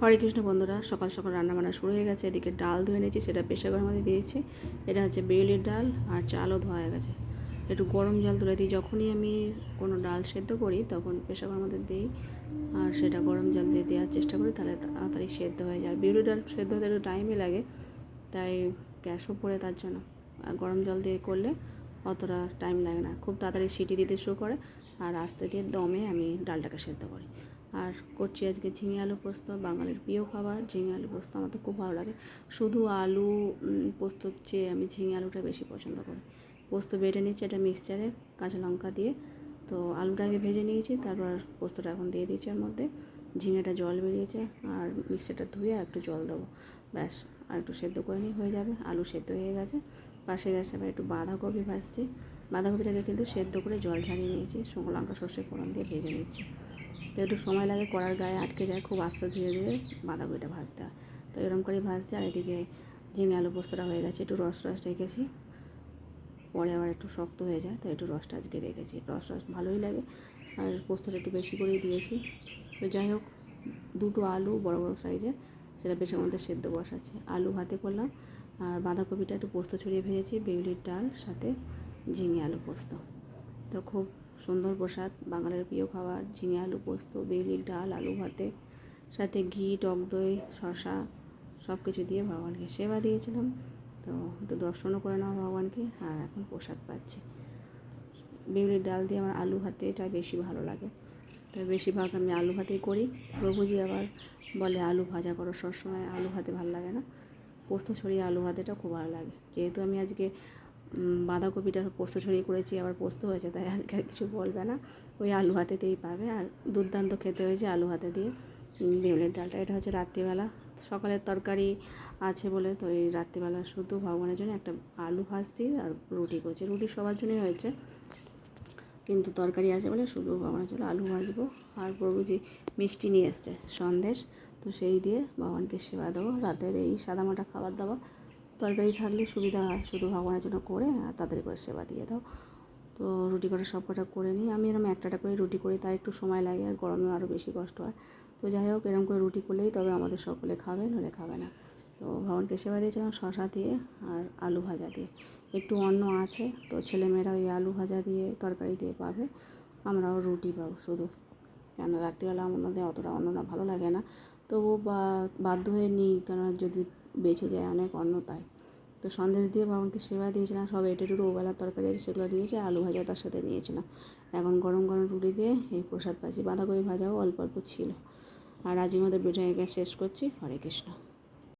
হরে কৃষ্ণ বন্ধুরা, সকাল সকাল রান্নাবান্না শুরু হয়ে গেছে। এদিকে ডাল ধুয়ে নিয়েছি, সেটা প্রেসার কুকারের মধ্যে দিয়েছি। এটা হচ্ছে বিউলির ডাল, আর চালও ধোয়া হয়ে গেছে। একটু গরম জল তুলে দিই। যখনই আমি কোনো ডাল সেদ্ধ করি তখন প্রেসার কুকারের মধ্যে দিই, আর সেটা গরম জল দিয়ে দেওয়ার চেষ্টা করি, তাহলে তাড়াতাড়ি সেদ্ধ হয়ে যায়। বিউলির ডাল সেদ্ধ হতে একটু টাইমই লাগে, তাই গ্যাসও পড়ে তার জন্য। আর গরম জল দিয়ে করলে অতটা টাইম লাগে না, খুব তাড়াতাড়ি সিটি দিতে শুরু করে, আর আস্তে দিয়ে দমে আমি ডালটাকে সেদ্ধ করি। আর করছি আজকে ঝিঙে আলু পোস্ত, বাঙালির প্রিয় খাবার। ঝিঙে আলু পোস্ত আমার তো খুব ভালো লাগে। শুধু আলু পোস্তর চেয়ে আমি ঝিঙে আলুটা বেশি পছন্দ করি। পোস্ত বেটে নিচ্ছি এটা মিক্সচারে কাঁচা লঙ্কা দিয়ে। তো আলুটা আগে ভেজে নিয়েছি, তারপর পোস্তটা এখন দিয়ে দিয়েছি এর মধ্যে। ঝিঙেটা জল বেরিয়েছে, আর মিক্সচারটা ধুয়ে আর একটু জল দেবো, ব্যাস। আর একটু সেদ্ধ করে নিই, হয়ে যাবে। আলু সেদ্ধ হয়ে গেছে। পাশে গ্যাসে আবার একটু বাঁধাকপি ভাজছি। বাঁধাকপিটাকে কিন্তু সেদ্ধ করে জল ঝারিয়ে নিয়েছি, শুকনো লঙ্কা সর্ষে ফোড়ন দিয়ে ভেজে নিচ্ছি। তো একটু সময় লাগে, কড়ার গায়ে আটকে যায়, খুব আস্তে ধীরে ধীরে বাঁধাকপিটা ভাজতে হয়। তো এরকম করেই ভাজছে। আর এদিকে ঝিঙে আলু পোস্তটা হয়ে গেছে। একটু রস রেখেছি, পরে আবার একটু শক্ত হয়ে যায়, তো একটু রসটা আজকে রেখেছি। রস ভালোই লাগে, আর পোস্তটা একটু বেশি করেই দিয়েছি। তো যাই হোক, দুটো আলু বড় বড় সাইজের, সেটা প্রেসারের মধ্যে সেদ্ধ বসাচ্ছি। আলু ভাতে করলাম, আর বাঁধাকপিটা একটু পোস্ত ছড়িয়ে ভেজেছি। বিউলির ডাল সাথে ঝিঙে আলু পোস্ত, তো খুব সুন্দর প্রসাদ। বাঙালির প্রিয় খাবার ঝিঙে আলু পোস্ত, বিউলির ডাল, আলু ভাতে, সাথে ঘি, টক দই, শসা সব কিছু দিয়ে ভগবানকে সেবা দিয়েছিলাম। তো একটু দর্শনও করে নেওয়া ভগবানকে, আর এখন প্রসাদ পাচ্ছি। বিউলির ডাল দিয়ে আমার আলু ভাতে এটা বেশি ভালো লাগে, তো বেশিরভাগ আমি আলু ভাতেই করি। প্রভুজি আবার বলে আলু ভাজা করো, সবসময় আলু ভাতে ভালো লাগে না, পোস্ত ছড়িয়ে আলু ভাতেটা খুব ভালো লাগে। যেহেতু আমি আজকে বাঁধাকপিটা পোস্ত ছড়িয়ে করেছি, আবার পোস্ত হয়েছে, তাই আজকে আর কিছু বলবে না, ওই আলু ভাতেতেই পাবে। আর দুর্দান্ত খেতে হয়েছে আলু ভাতে দিয়ে বিউলির ডালটা। এটা হচ্ছে রাত্রিবেলা, সকালের তরকারি আছে বলে তো এই রাত্রিবেলা শুধু ভগবানের জন্য একটা আলু ভাজছি আর রুটি করছি। রুটি সবার জন্যই হয়েছে, কিন্তু তরকারি আছে বলে শুধু ভগবানের জন্য আলু ভাজবো। আর প্রভুজি মিষ্টি নিয়ে এসছে, সন্দেশ, তো সেই দিয়ে ভগবানকে সেবা দেবো। রাতের এই সাদামাটা খাবার দাবার, তরকারি থাকলে সুবিধা হয়, শুধু ভগবানের জন্য করে আর তাড়াতাড়ি করে সেবা দিয়ে দাও। তো রুটি কটা সব কটা করে নিই। আমি এরকম একটা করে রুটি করি, তাই একটু সময় লাগে, আর গরমেও আরও বেশি কষ্ট হয়। তো যাই হোক, এরকম করে রুটি করলেই তবে আমাদের সকলে খাবে, নইলে খাবে না। তো ভগবানকে সেবা দিয়েছিলাম শশা দিয়ে আর আলু ভাজা দিয়ে। একটু অন্ন আছে, তো ছেলেমেয়েরা ওই আলু ভাজা দিয়ে তরকারি দিয়ে পাবে, আমরাও রুটি পাবো শুধু। কেন রাত্রিবেলা আমাদের অতটা অন্নটা ভালো লাগে না, তবু বাধ্য হয়ে নিই, কেন যদি বেঁচে যায় অনেক অন্ন, তাই। তো সন্দেশ দিয়ে ভগবানকে সেবা দিয়েছিলাম। সব এঁটেটুকু ওবেলার তরকারি আছে, সেগুলো নিয়েছি, আলু ভাজা তার সাথে নিয়েছিলাম। এখন গরম গরম রুটি দিয়ে এই প্রসাদ পাচ্ছি। বাঁধাকপি ভাজাও অল্প অল্প ছিল। আর আজকের মধ্যে ভিডিওটা শেষ করছি। হরে কৃষ্ণ।